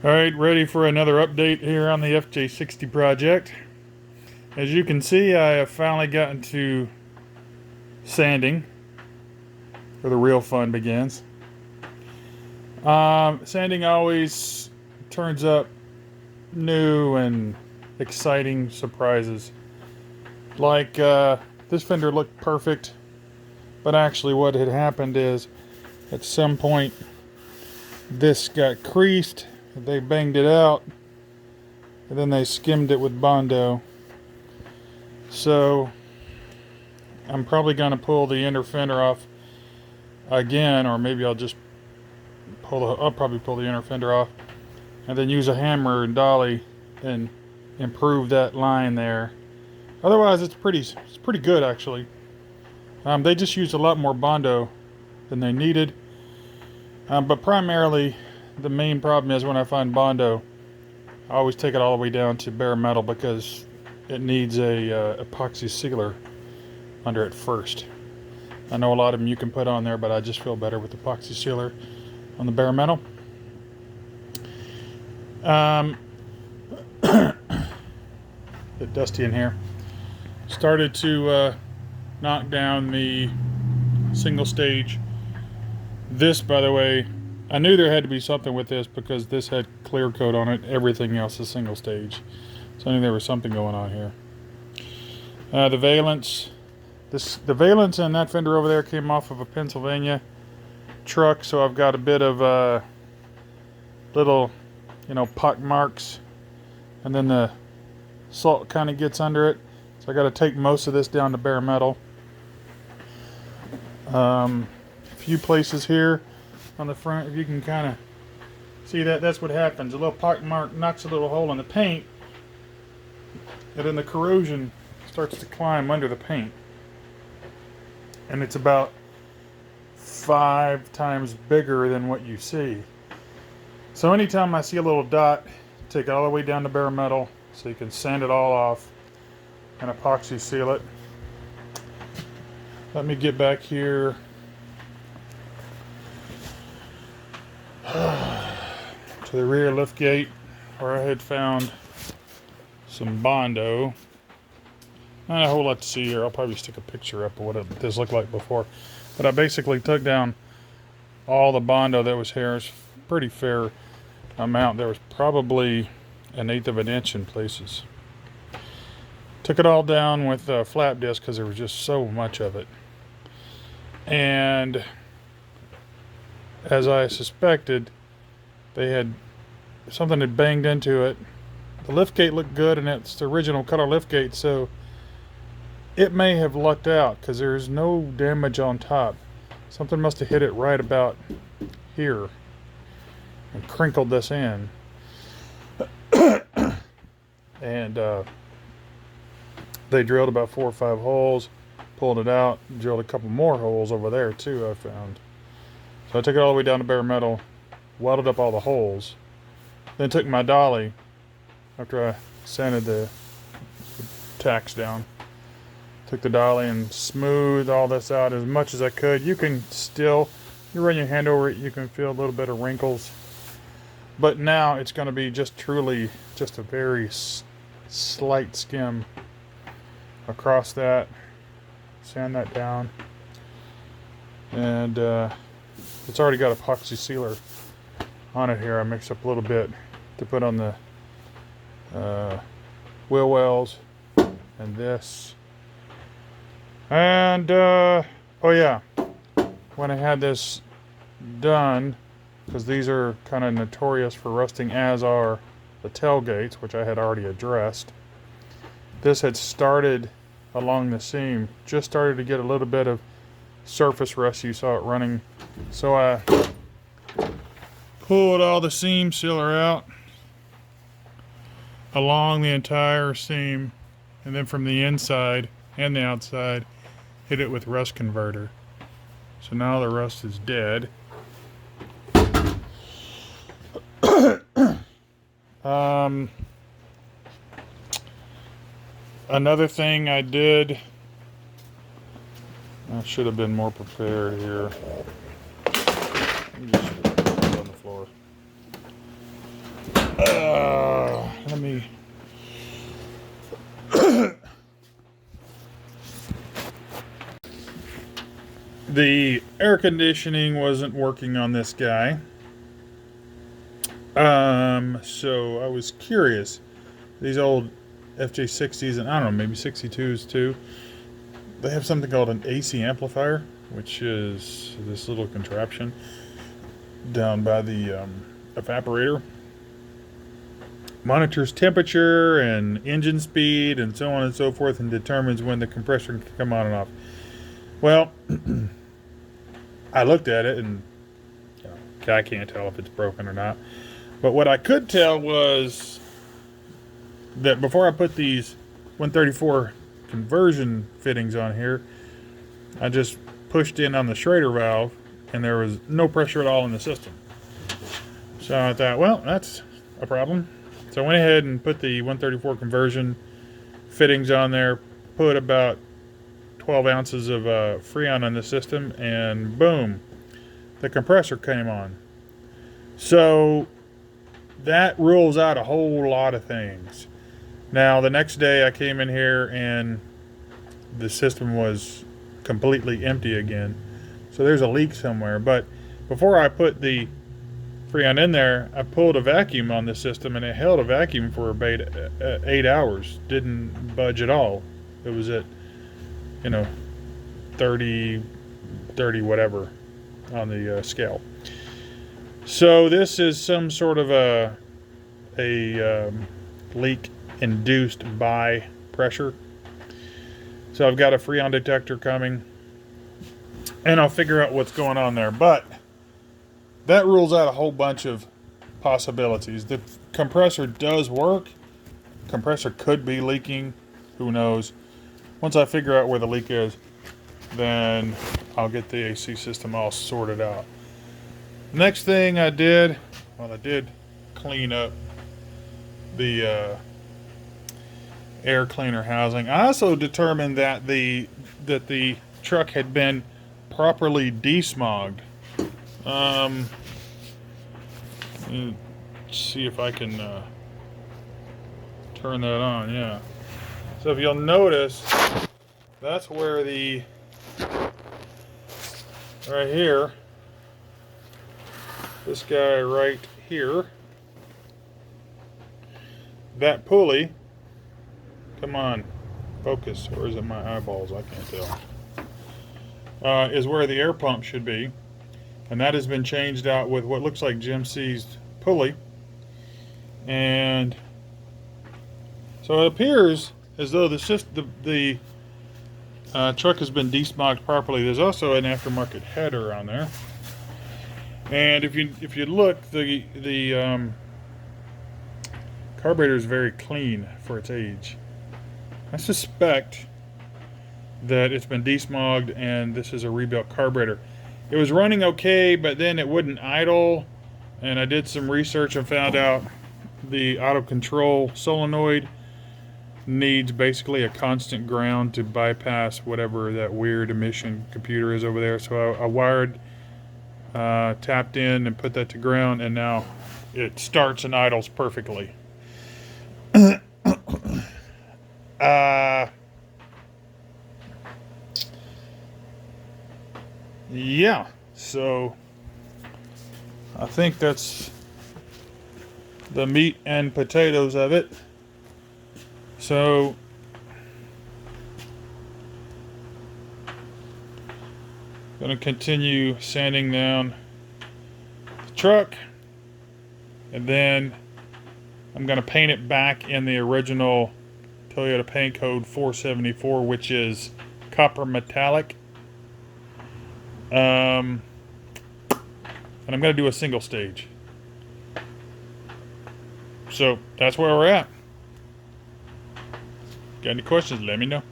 Alright, ready for another update here on the Fj60 project. As you can see, I have finally gotten to sanding, where the real fun begins. Sanding always turns up new and exciting surprises. Like, this fender looked perfect, but actually what had happened is, at some point, this got creased. They banged it out, and then they skimmed it with Bondo. So I'm probably going to pull the inner fender off again, or maybe I'll just I'll probably pull the inner fender off and then use a hammer and dolly and improve that line there. Otherwise, it's pretty good actually. They just used a lot more Bondo than they needed, but primarily the main problem is when I find Bondo, I always take it all the way down to bare metal because it needs a epoxy sealer under it first. I know a lot of them you can put on there, but I just feel better with epoxy sealer on the bare metal. Bit dusty in here. Started to knock down the single stage. This, by the way, I knew there had to be something with this because this had clear coat on it. Everything else is single stage. So I knew there was something going on here. The valence. The valence and that fender over there came off of a Pennsylvania truck, so I've got a bit of little, pock marks, and then the salt kind of gets under it. So I got to take most of this down to bare metal. A few places here on the front, if you can kind of see that's what happens. A little pock mark knocks a little hole in the paint, and then the corrosion starts to climb under the paint. And it's about 5 times bigger than what you see. So anytime I see a little dot, take it all the way down to bare metal so you can sand it all off and epoxy seal it. Let me get back here to the rear lift gate where I had found some Bondo. Not a whole lot to see here. I'll probably stick a picture up of what this looked like before. But I basically took down all the Bondo that was here. It's a pretty fair amount. There was probably 1/8 of an inch in places. Took it all down with a flap disc because there was just so much of it. And as I suspected, something had banged into it. The liftgate looked good, and it's the original color liftgate, so it may have lucked out because there's no damage on top. Something must have hit it right about here and crinkled this in. And they drilled about 4 or 5 holes, pulled it out, drilled a couple more holes over there too, I found. So I took it all the way down to bare metal, welded up all the holes, then took my dolly after I sanded the tacks down. Took the dolly and smoothed all this out as much as I could. You can still, you run your hand over it, you can feel a little bit of wrinkles. But now it's going to be truly just a very slight skim across that. Sand that down. And it's already got epoxy sealer on it here. I mixed up a little bit to put on the wheel wells and this. And, oh yeah, when I had this done, because these are kind of notorious for rusting, as are the tailgates, which I had already addressed. This had started along the seam, just started to get a little bit of surface rust. You saw it running. So I pulled all the seam sealer out along the entire seam, and then from the inside and the outside, hit it with rust converter. So now the rust is dead. Another thing I did, I should have been more prepared here. Let me just put it on the floor. Let me. The air conditioning wasn't working on this guy. So I was curious. These old Fj60s, and I don't know, maybe 62s too, they have something called an AC amplifier, which is this little contraption down by the evaporator. Monitors temperature and engine speed and so on and so forth, and determines when the compressor can come on and off. Well, I looked at it, and I can't tell if it's broken or not. But what I could tell was that before I put these 134 conversion fittings on here, I just pushed in on the Schrader valve, and there was no pressure at all in the system. So I thought, well, that's a problem. So I went ahead and put the 134 conversion fittings on there, put about 12 ounces of Freon on the system, and boom, the compressor came on. So that rules out a whole lot of things. Now, the next day I came in here and the system was completely empty again. So there's a leak somewhere. But before I put the Freon in there, I pulled a vacuum on the system, and it held a vacuum for about 8 hours. Didn't budge at all. It was at, 30 whatever on the scale. So this is some sort of a leak induced by pressure. So I've got a Freon detector coming, and I'll figure out what's going on there. But that rules out a whole bunch of possibilities. The compressor does work. Compressor could be leaking. Who knows? Once I figure out where the leak is, then I'll get the AC system all sorted out. Next thing I did, I did clean up the air cleaner housing. I also determined that the truck had been properly desmogged. See if I can turn that on. Yeah. So if you'll notice, that's where right here, this guy right here, that pulley, come on, focus, or is it my eyeballs? I can't tell. Is where the air pump should be, and that has been changed out with what looks like Jim C's pulley. And so it appears as though the truck has been desmogged properly. There's also an aftermarket header on there, and if you look, the carburetor is very clean for its age. I suspect that it's been desmogged and this is a rebuilt carburetor. It was running okay, but then it wouldn't idle, and I did some research and found out the auto control solenoid needs basically a constant ground to bypass whatever that weird emission computer is over there. So I wired, tapped in and put that to ground, and now it starts and idles perfectly. Yeah, so I think that's the meat and potatoes of it. So gonna continue sanding down the truck, and then I'm gonna paint it back in the original Toyota paint code 474, which is copper metallic. And I'm gonna do a single stage. So that's where we're at. Got any questions? Let me know.